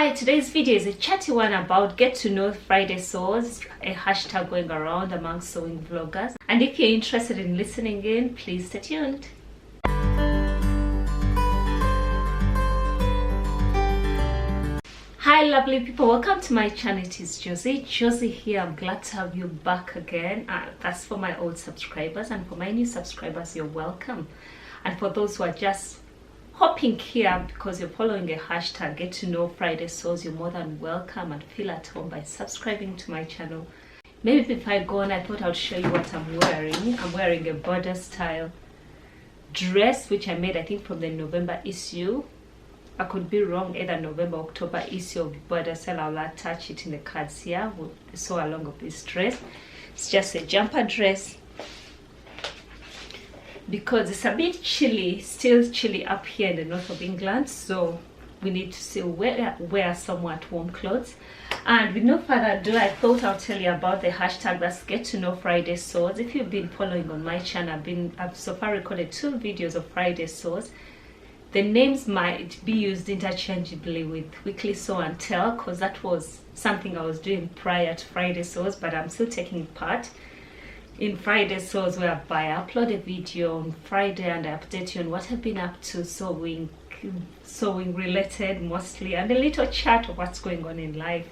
Hi, today's video is a chatty one about get to know Friday sews, a hashtag going around among sewing vloggers. And if you're interested in listening in, please stay tuned. Hi lovely people, welcome to my channel. It is Josie here. I'm glad to have you back again. That's for my old subscribers, and for my new subscribers, you're welcome. And for those who are just hopping here because you're following a hashtag get to know Friday sews, you're more than welcome and feel at home by subscribing to my channel. Maybe before I go on, I thought I'd show you what I'm wearing. I'm wearing a border style dress which I made, I think, from the November issue. I could be wrong, either November October issue of border style. I'll attach it in the cards here with the sew along of this dress. It's just a jumper dress because it's a bit chilly, still chilly up here in the north of England, so we need to still wear somewhat warm clothes. And with no further ado, I thought I'll tell you about the hashtag that's get to know Friday sews. If you've been following on my channel, I've so far recorded 2 videos of Friday sews. The names might be used interchangeably with weekly sew and tell, because that was something I was doing prior to Friday sews, but I'm still taking part in Friday sews, whereby I upload a video on Friday and I update you on what I've been up to, sewing related mostly, and a little chat of what's going on in life.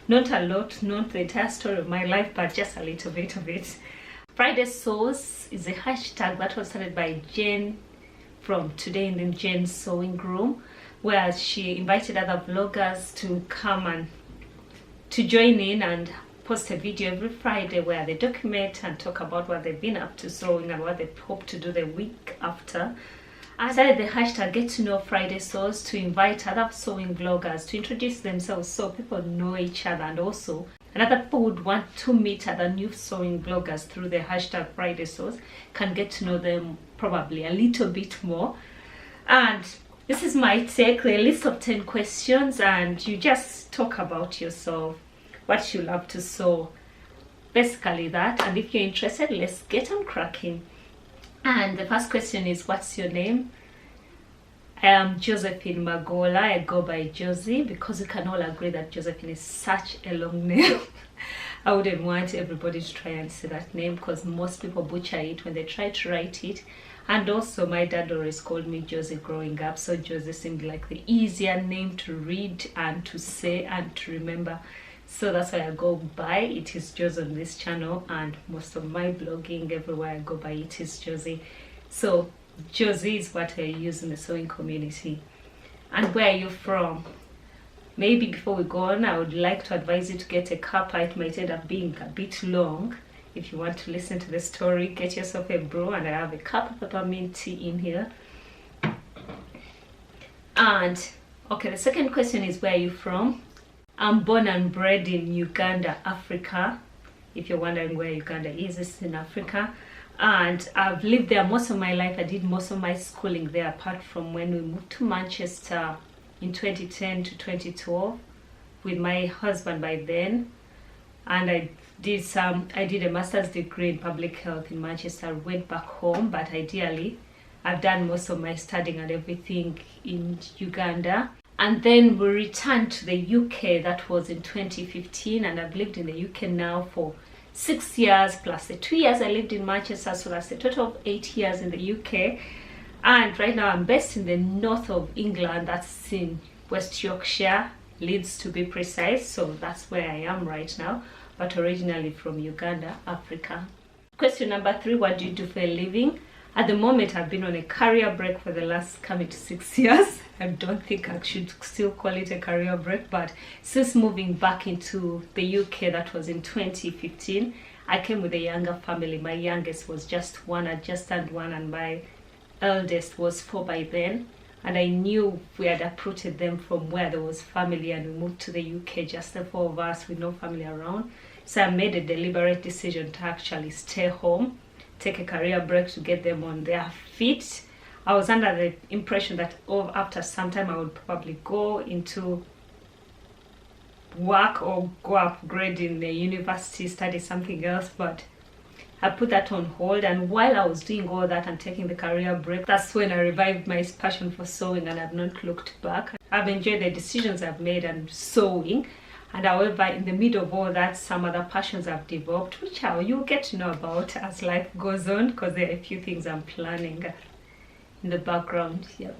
Not a lot, not the entire story of my life, but just a little bit of it. Friday sews is a hashtag that was started by Jane from Today in the Jane's Sewing Room, where she invited other vloggers to come and to join in and post a video every Friday where they document and talk about what they've been up to sewing and what they hope to do the week after. I started the hashtag get to know Friday sews to invite other sewing vloggers to introduce themselves so people know each other, and also another people would want to meet other new sewing vloggers through the hashtag Friday sews can get to know them probably a little bit more. And this is my take, a list of 10 questions, and you just talk about yourself, what you love to sew, basically that. And if you're interested, let's get on cracking. And the first question is, what's your name? I am Josephine Magola. I go by Josie because we can all agree that Josephine is such a long name. I wouldn't want everybody to try and say that name because most people butcher it when they try to write it. And also my dad always called me Josie growing up, so Josie seemed like the easier name to read and to say and to remember. So that's why I go by it is Josie on this channel, and most of my blogging, everywhere I go by it is Josie. So Josie is what I use in the sewing community. And where are you from? Maybe before we go on, I would like to advise you to get a cuppa. It might end up being a bit long. If you want to listen to the story, get yourself a brew, and I have a cup of peppermint tea in here. And okay, the second question is, where are you from? I'm born and bred in Uganda, Africa. If you're wondering where Uganda is, it's in Africa. And I've lived there most of my life. I did most of my schooling there, apart from when we moved to Manchester in 2010 to 2012 with my husband by then. And I did a master's degree in public health in Manchester. Went back home, but ideally I've done most of my studying and everything in Uganda. And then we returned to the UK. That was in 2015, and I've lived in the UK now for 6 years plus the 2 years I lived in Manchester, so that's a total of 8 years in the UK. And right now I'm based in the north of England. That's in West Yorkshire, Leeds to be precise. So that's where I am right now, but originally from Uganda, Africa. Question number 3, what do you do for a living? At the moment, I've been on a career break for the last coming to 6 years. I don't think I should still call it a career break, but since moving back into the UK, that was in 2015, I came with a younger family. My youngest was just 1, I just turned 1, and my eldest was 4 by then. And I knew we had uprooted them from where there was family, and we moved to the UK, just the 4 of us with no family around. So I made a deliberate decision to actually stay home, take a career break to get them on their feet. I was under the impression that after some time I would probably go into work or go upgrade in the university, study something else, but I put that on hold, and while I was doing all that and taking the career break, that's when I revived my passion for sewing, and I've not looked back. I've enjoyed the decisions I've made and sewing, and however, in the middle of all that, some other passions I've developed, which you'll get to know about as life goes on, because there are a few things I'm planning in the background. Yeah.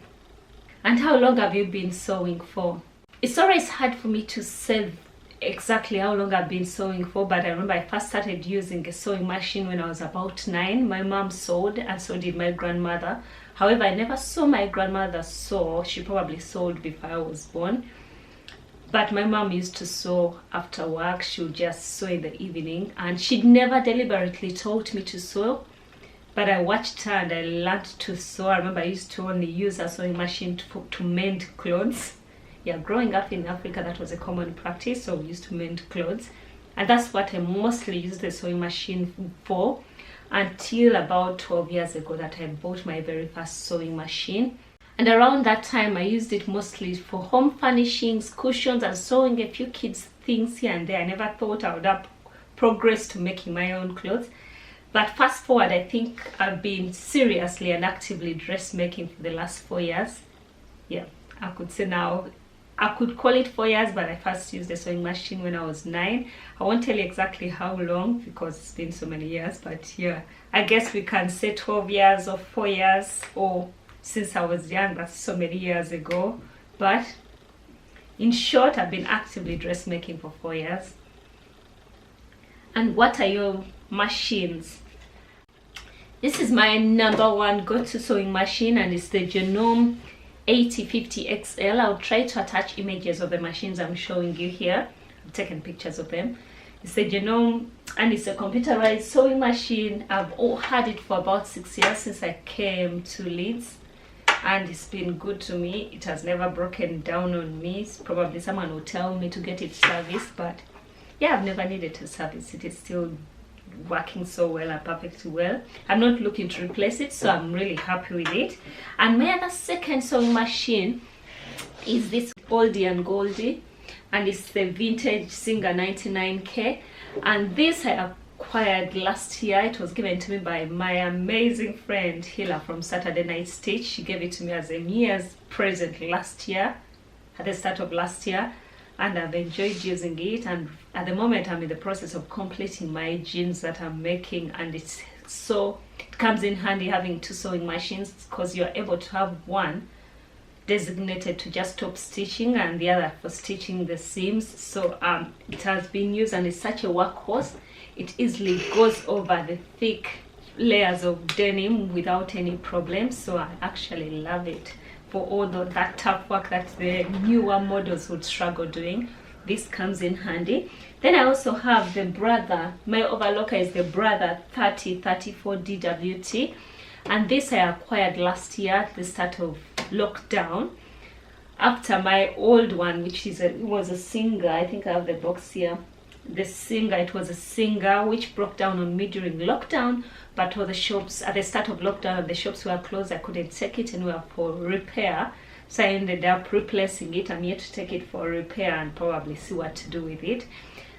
And how long have you been sewing for? It's always hard for me to say exactly how long I've been sewing for, but I remember I first started using a sewing machine when I was about 9. My mom sewed, and so did my grandmother. However, I never saw my grandmother sew. She probably sewed before I was born. But my mom used to sew after work. She would just sew in the evening, and she'd never deliberately taught me to sew. But I watched her and I learned to sew. I remember I used to only use a sewing machine to mend clothes. Yeah, growing up in Africa, that was a common practice, so we used to mend clothes. And that's what I mostly used the sewing machine for, until about 12 years ago that I bought my very first sewing machine. And around that time, I used it mostly for home furnishings, cushions, and sewing a few kids' things here and there. I never thought I would have progressed to making my own clothes. But fast forward, I think I've been seriously and actively dressmaking for the last 4 years. Yeah, I could say now, I could call it 4 years, but I first used the sewing machine when I was 9. I won't tell you exactly how long because it's been so many years, but yeah, I guess we can say 12 years or 4 years, or since I was young, that's so many years ago. But in short, I've been actively dressmaking for 4 years. And what are your machines? This is my number one go-to sewing machine, and it's the Genome 8050 XL. I'll try to attach images of the machines I'm showing you here. I've taken pictures of them. It's the Genome, and it's a computerized sewing machine. I've had it for about 6 years since I came to Leeds, and it's been good to me. It has never broken down on me. Probably someone will tell me to get it serviced, but yeah, I've never needed to service it. It's still working so well and perfectly well. I'm not looking to replace it, so I'm really happy with it. And my other second sewing machine is this oldie and goldie, and it's the vintage Singer 99K, and this I acquired last year. It was given to me by my amazing friend Hila from Saturday Night Stitch. She gave it to me as a New Year's present last year, at the start of last year, and I've enjoyed using it. And at the moment I'm in the process of completing my jeans that I'm making, and it comes in handy having 2 sewing machines, because you're able to have one designated to just top stitching and the other for stitching the seams. So it has been used, and it's such a workhorse. It easily goes over the thick layers of denim without any problem, so I actually love it for all that tough work that the newer models would struggle doing. This comes in handy. Then I also have the Brother, my overlocker is the Brother 3034 DWT, and this I acquired last year at the start of lockdown, after my old one, which is it was a Singer. I think I have the box here. The Singer, it was a Singer which broke down on me during lockdown, but all the shops at the start of lockdown, the shops were closed. I couldn't take it anywhere for repair, so I ended up replacing it. I'm yet to take it for repair and probably see what to do with it.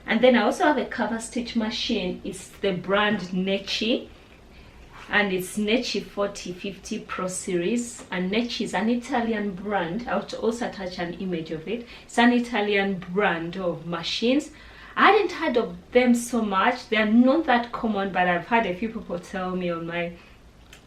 And then I also have a cover stitch machine. It's the brand Necci, and it's Necci 4050 Pro Series, and Necci is an Italian brand. I'll also attach an image of it. It's an Italian brand of machines. I hadn't heard of them so much. They are not that common, but I've had a few people tell me in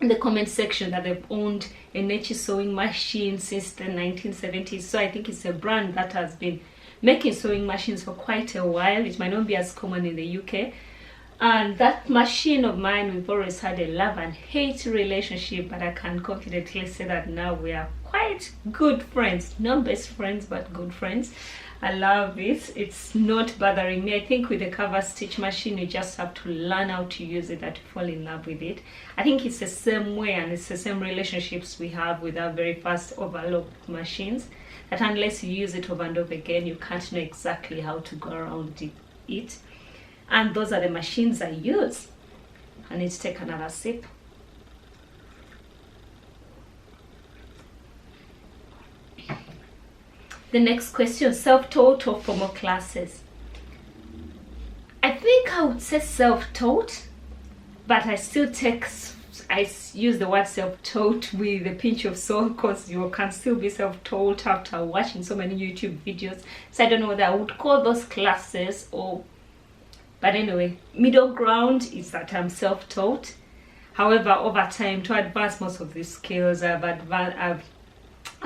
the comment section that they've owned a Necci sewing machine since the 1970s. So I think it's a brand that has been making sewing machines for quite a while. It might not be as common in the UK. And that machine of mine, we've always had a love and hate relationship, but I can confidently say that now we are quite good friends. Not best friends, but good friends. I love it. It's not bothering me. I think with the cover stitch machine, you just have to learn how to use it and to fall in love with it. I think it's the same way, and it's the same relationships we have with our very first overlock machines, that unless you use it over and over again, you can't know exactly how to go around it. And those are the machines I use. I need to take another sip. The next question, self-taught or formal classes? I think I would say self-taught, but I still take, I use the word self-taught with a pinch of salt, because you can still be self-taught after watching so many YouTube videos. So I don't know whether I would call those classes, or, but anyway, middle ground is that I'm self-taught. However, over time, to advance most of these skills, I've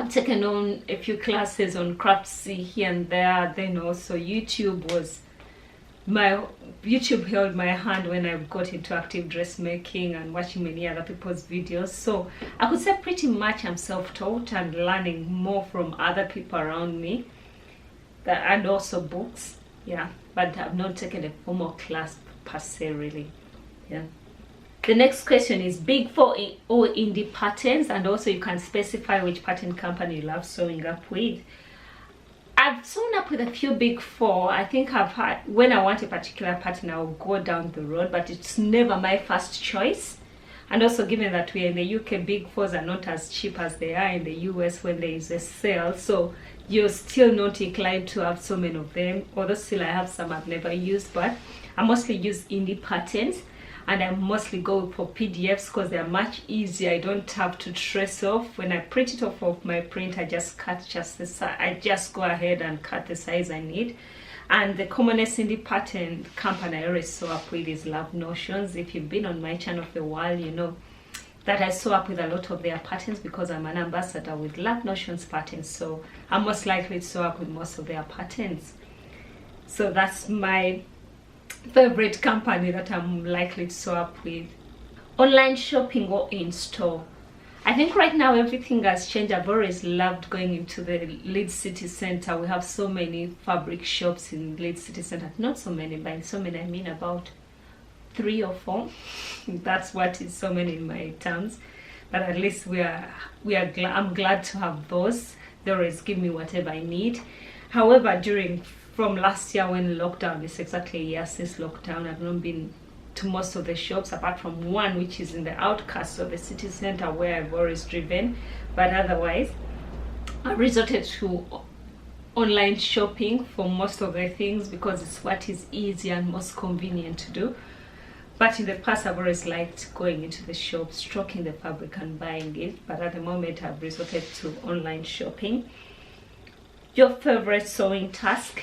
taken on a few classes on Craftsy here and there. Then also YouTube held my hand when I got into active dressmaking and watching many other people's videos. So I could say pretty much I'm self-taught and learning more from other people around me, and also books. Yeah, but I've not taken a formal class per se, really. Yeah. The next question is Big Four or indie patterns, and also you can specify which pattern company you love sewing up with. I've sewn up with a few Big Four. I think I've had, when I want a particular pattern, I'll go down the road, but it's never my first choice. And also, given that we're in the UK, Big Fours are not as cheap as they are in the US when there is a sale, so you're still not inclined to have so many of them, although still I have some I've never used. But I mostly use indie patterns, and I mostly go for PDFs because they're much easier. I don't have to trace off. When I print it off of my print, I just cut just the size. I just go ahead and cut the size I need. And the commonest indie pattern company I always sew up with is Love Notions. If you've been on my channel for a while, you know that I sew up with a lot of their patterns because I'm an ambassador with Love Notions patterns. So I'm most likely to sew up with most of their patterns. So that's my favorite company that I'm likely to sew up with. Online shopping or in store? I think right now everything has changed. I've always loved going into the Leeds City Centre. We have so many fabric shops in Leeds City Centre. Not so many, by so many I mean about 3 or 4. That's what is so many in my terms. But at least I'm glad to have those. They always give me whatever I need. However, from last year when lockdown, it's exactly a year since lockdown, I've not been to most of the shops apart from one which is in the outskirts of the city center where I've always driven. But otherwise, I resorted to online shopping for most of the things because it's what is easy and most convenient to do. But in the past, I've always liked going into the shop, stroking the fabric and buying it. But at the moment, I've resorted to online shopping. Your favorite sewing task?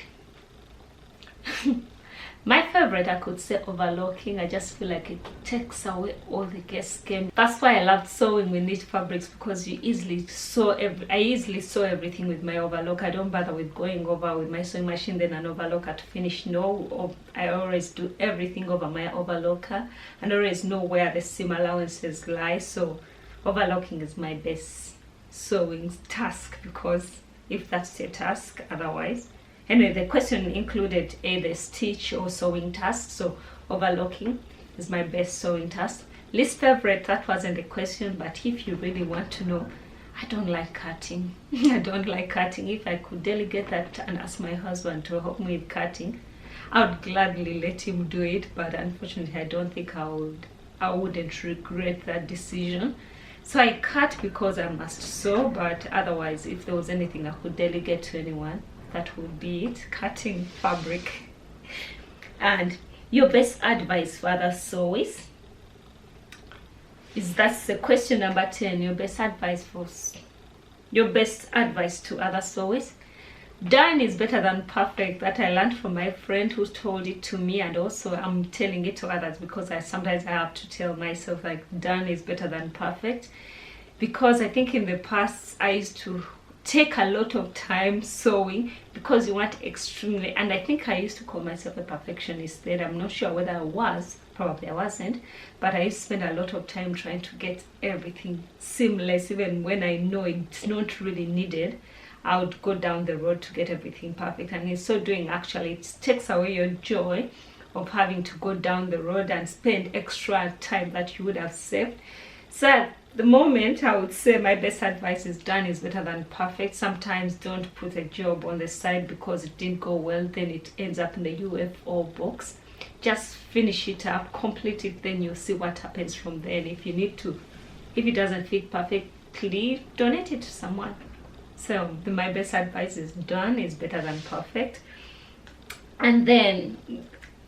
My favorite, I could say, overlocking. I just feel like it takes away all the guess game. That's why I loved sewing with knit fabrics, because you easily sew I easily sew everything with my overlock. I don't bother with going over with my sewing machine then an overlocker to finish. No, I always do everything over my overlocker and always know where the seam allowances lie. So overlocking is my best sewing task, because if that's your task, otherwise. Anyway, the question included either stitch or sewing task, so overlocking is my best sewing task. Least favorite, that wasn't the question, but if you really want to know, I don't like cutting. I don't like cutting. If I could delegate that and ask my husband to help me with cutting, I would gladly let him do it, but unfortunately I don't think I wouldn't regret that decision. So I cut because I must sew, but otherwise if there was anything I could delegate to anyone, that would be it, cutting fabric. And your best advice for other sewers? That's the question number 10. Your best advice to other sewers? Done is better than perfect. That I learned from my friend who told it to me, and also I'm telling it to others because sometimes I have to tell myself, like, done is better than perfect. Because I think in the past I used to take a lot of time sewing because you want extremely, and I think I used to call myself a perfectionist then. I'm not sure whether I was, probably I wasn't, but I used to spend a lot of time trying to get everything seamless. Even when I know it's not really needed, I would go down the road to get everything perfect, and in so doing actually it takes away your joy of having to go down the road and spend extra time that you would have saved. So at the moment, I would say my best advice is done is better than perfect. Sometimes don't put a job on the side because it didn't go well, then it ends up in the UFO box. Just finish it up, complete it, then you'll see what happens from there. If you need to, if it doesn't fit perfectly, donate it to someone. So my best advice is done is better than perfect. And then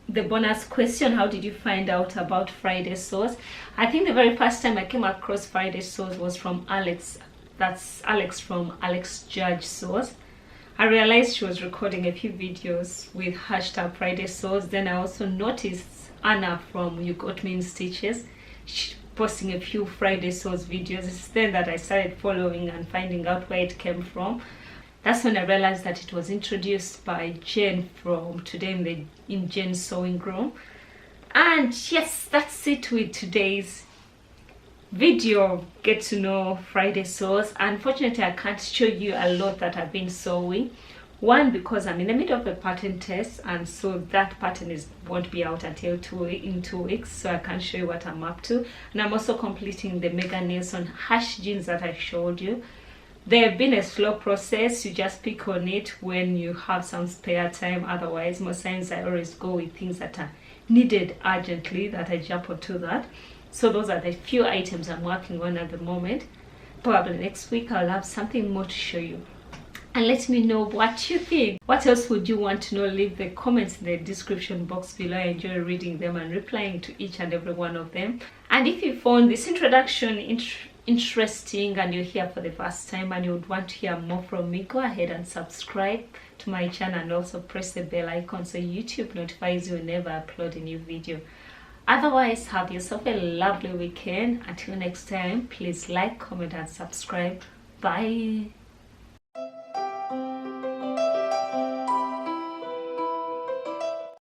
the bonus question, how did you find out about Friday sauce? I think the very first time I came across Friday sauce was from Alex. That's Alex from Alex Judge Sauce. I realized she was recording a few videos with hashtag Friday sauce. Then I also noticed Anna from You Got Me in Stitches, she posting a few Friday sauce videos. It's then that I started following and finding out where it came from. That's when I realized that it was introduced by Jane from Today in Jane's Sewing Room. And yes, that's it with today's video. Get to know Friday sauce. Unfortunately, I can't show you a lot that I've been sewing. One, because I'm in the middle of a pattern test, and so that pattern won't be out until in 2 weeks, so I can't show you what I'm up to. And I'm also completing the Mega Nails on hash jeans that I showed you. They've been a slow process. You just pick on it when you have some spare time. Otherwise, most times I always go with things that are needed urgently, that I jump onto that. So those are the few items I'm working on at the moment. Probably next week I'll have something more to show you. And let me know what you think. What else would you want to know? Leave the comments in the description box below. I enjoy reading them and replying to each and every one of them. And if you found this introduction interesting and you're here for the first time and you would want to hear more from me, go ahead and subscribe to my channel and also press the bell icon so YouTube notifies you whenever I upload a new video. Otherwise, have yourself a lovely weekend. Until next time, please like, comment and subscribe. Bye.